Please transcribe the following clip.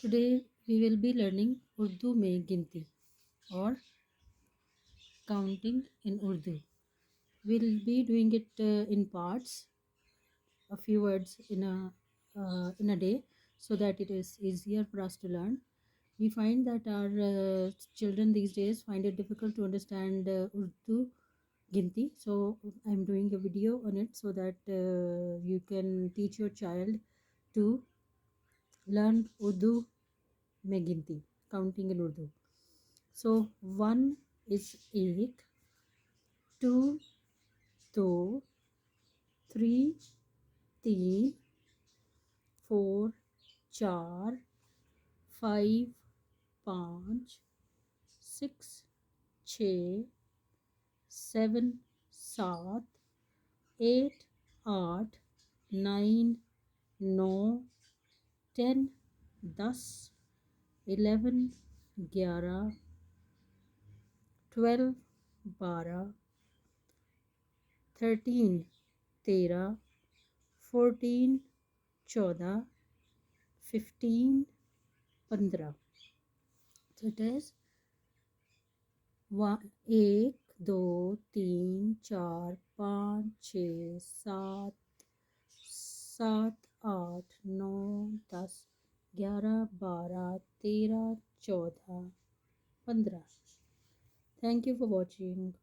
Today we will be learning Urdu में गिनती or counting in Urdu. We'll be doing it in parts, a few words in a day, so that it is easier for us to learn. We find that our children these days find it difficult to understand Urdu ginti, so I'm doing a video on it so that you can teach your child to learn Urdu में गिनती, counting in Urdu. So 1 is एक, 2 दो, 3 तीन, 4 चार, 5 पाँच, 6 छः, 7 सात, 8 आठ, 9 नौ, 10 10, 11 11, 12 12, 13 13, 14 14, 15 15. So it is 1 2 3 4 5 6 7 7 8 9 10 11 12 13 14 15. Thank you for watching.